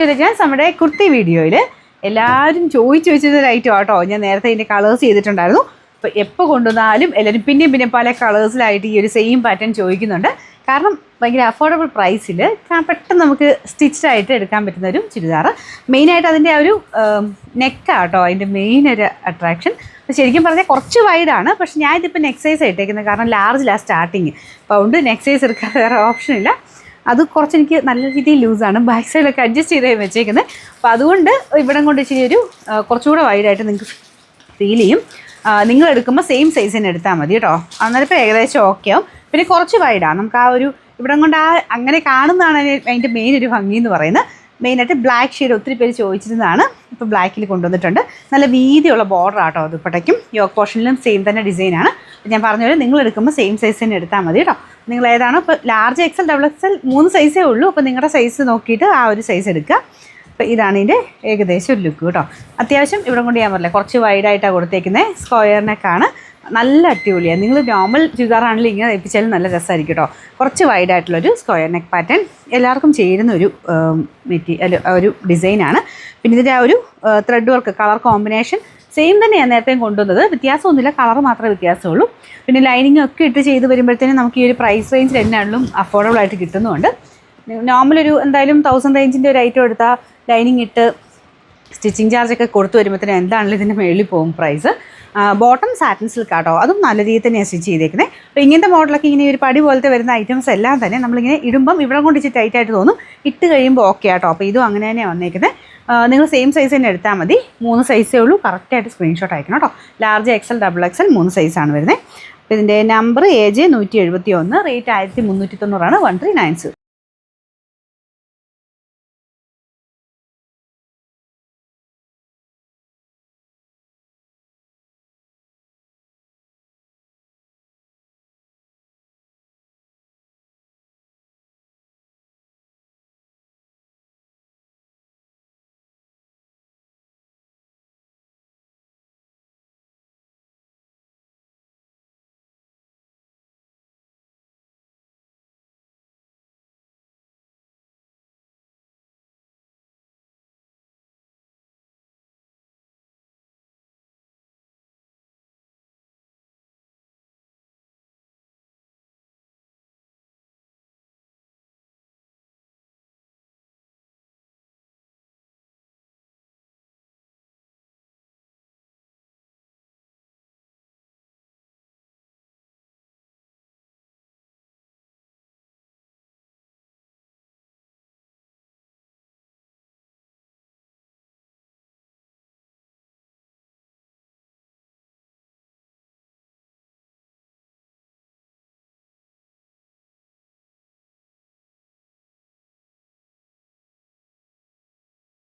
നമ്മുടെ കുർത്തി വീഡിയോയിൽ എല്ലാവരും ചോദിച്ചൊരു ഐറ്റം ആട്ടോ. ഞാൻ നേരത്തെ ഇതിൻ്റെ കളേഴ്സ് ചെയ്തിട്ടുണ്ടായിരുന്നു. അപ്പോൾ എപ്പോൾ കൊണ്ടുവന്നാലും എല്ലാവരും പിന്നെ പല കളേഴ്സിലായിട്ട് ഈ ഒരു സെയിം പാറ്റേൺ ചോദിക്കുന്നുണ്ട്. കാരണം ഭയങ്കര അഫോർഡബിൾ പ്രൈസിൽ പെട്ടെന്ന് നമുക്ക് സ്റ്റിച്ചായിട്ട് എടുക്കാൻ പറ്റുന്ന ഒരു ചുരിദാർ. മെയിനായിട്ട് അതിൻ്റെ ആ ഒരു നെക്കാട്ടോ അതിൻ്റെ മെയിൻ ഒരു അട്രാക്ഷൻ. ശരിക്കും പറഞ്ഞാൽ കുറച്ച് വൈഡാണ്, പക്ഷെ ഞാൻ ഇതിപ്പോൾ നെക്ക് സൈസ് ഇട്ടേക്കുന്നത് കാരണം ലാർജിലാണ് സ്റ്റാർട്ടിങ്. അപ്പോൾ അതുകൊണ്ട് നെക്ക് സൈസ് എടുക്കാൻ വേറെ ഓപ്ഷനില്ല. അത് കുറച്ച് എനിക്ക് നല്ല രീതിയിൽ ലൂസാണ്, ബാക്ക് സൈഡിലൊക്കെ അഡ്ജസ്റ്റ് ചെയ്തേ വെച്ചേക്കുന്നത്. അപ്പോൾ അതുകൊണ്ട് ഇവിടം കൊണ്ട് ഇച്ചിരി ഒരു കുറച്ചുകൂടെ വൈഡായിട്ട് നിങ്ങൾക്ക് ഫീൽ ചെയ്യും. നിങ്ങൾ എടുക്കുമ്പോൾ സെയിം സൈസ് തന്നെ എടുത്താൽ മതി കേട്ടോ. അന്നേരം ഇപ്പോൾ ഏകദേശം ഓക്കെ ആവും. പിന്നെ കുറച്ച് വൈഡാണ്, നമുക്ക് ആ ഒരു ഇവിടം കൊണ്ട് അങ്ങനെ കാണുന്നതാണ് അതിൻ്റെ മെയിൻ ഒരു ഭംഗി എന്ന് പറയുന്നത്. മെയിനായിട്ട് ബ്ലാക്ക് ഷെയ്ഡ് ഒത്തിരി പേര് ചോദിച്ചിരുന്നതാണ്, ഇപ്പോൾ ബ്ലാക്കിൽ കൊണ്ടുവന്നിട്ടുണ്ട്. നല്ല വീതിയുള്ള ബോർഡർ ആട്ടോ ദുപ്പട്ടയ്ക്കും. യോക്ക് പോർഷനിലും സെയിം തന്നെ ഡിസൈനാണ്. ഞാൻ പറഞ്ഞ പോലെ നിങ്ങൾ എടുക്കുമ്പോൾ സെയിം സൈസ് തന്നെ എടുത്താൽ മതി കേട്ടോ. നിങ്ങൾ ഏതാണോ ഇപ്പോൾ ലാർജ് എക്സൽ ഡബിൾ എക്സൽ 3 സൈസേ ഉള്ളൂ. അപ്പോൾ നിങ്ങളുടെ സൈസ് നോക്കിയിട്ട് ആ ഒരു സൈസ് എടുക്കുക. അപ്പോൾ ഇതാണ് ഇതിൻ്റെ ഏകദേശം ഒരു ലുക്ക് കേട്ടോ. അത്യാവശ്യം ഇവിടെ കൊണ്ട് ഞാൻ പറഞ്ഞില്ല കുറച്ച് വൈഡായിട്ടാണ് കൊടുത്തേക്കുന്നത്. സ്ക്വയർ നെക്കാണ്, നല്ല അടിപൊളിയാണ്. നിങ്ങൾ നോർമൽ ചുരിദാറാണെങ്കിലും ഇങ്ങനെ തയ്പ്പിച്ചാലും നല്ല രസമായിരിക്കും കേട്ടോ. കുറച്ച് വൈഡായിട്ടുള്ളൊരു സ്ക്വയർ നെക്ക് പാറ്റേൺ എല്ലാവർക്കും ചേരുന്ന ഒരു ഒരു ഡിസൈനാണ്. പിന്നെ ഇതിൻ്റെ ആ ഒരു thread work colour combination same തന്നെയാണ് നേരത്തെയും കൊണ്ടുവന്നത്. വ്യത്യാസമൊന്നുമില്ല, കളർ മാത്രമേ വ്യത്യാസമുള്ളൂ. പിന്നെ ലൈനിങ് ഒക്കെ ഇട്ട് ചെയ്ത് വരുമ്പോഴത്തേനും നമുക്ക് ഈ ഒരു പ്രൈസ് റേഞ്ചിൽ എന്നാണെങ്കിലും അഫോർഡബിൾ ആയിട്ട് കിട്ടുന്നുമുണ്ട്. നോർമലൊരു എന്തായാലും 1000 റേഞ്ചിൻ്റെ ഒരു ഐറ്റം എടുത്താൽ ലൈനിങ് ഇട്ട് സ്റ്റിച്ചിങ് ചാർജൊക്കെ കൊടുത്തു വരുമ്പോഴത്തേനും എന്താണെങ്കിലും ഇതിൻ്റെ മേളിൽ പോകും പ്രൈസ്. ബോട്ടം സാറ്റിൻ സിൽക്ക് ആട്ടോ, അതും നല്ല രീതിയിൽ തന്നെയാണ് സ്റ്റിച്ച് ചെയ്തേക്കുന്നത്. അപ്പോൾ ഇങ്ങനത്തെ മോഡലൊക്കെ ഇങ്ങനെ ഒരു പടി പോലത്തെ വരുന്ന ഐറ്റംസ് എല്ലാം തന്നെ നമ്മളിങ്ങനെ ഇടുമ്പം ഇവിടെ കൊണ്ട് ഇച്ചിരി ടൈറ്റായിട്ട് തോന്നും, ഇട്ട് കഴിയുമ്പോൾ ഓക്കെ ആട്ടോ. അപ്പോൾ ഇതും അങ്ങനെ തന്നെയാണ് വന്നേക്കുന്നത്. നിങ്ങൾ സെയിം സൈസ് തന്നെ എടുത്താൽ മതി. 3 സൈസേ ഉള്ളൂ. കറക്റ്റായിട്ട് സ്ക്രീൻഷോട്ട് അയക്കണം കേട്ടോ. ലാർജ് എക്സൽ ഡബിൾ എക്സൽ 3 സൈസാണ് വരുന്നത്. അപ്പോൾ ഇതിൻ്റെ നമ്പർ AJ 171, റേറ്റ് 1390 1396.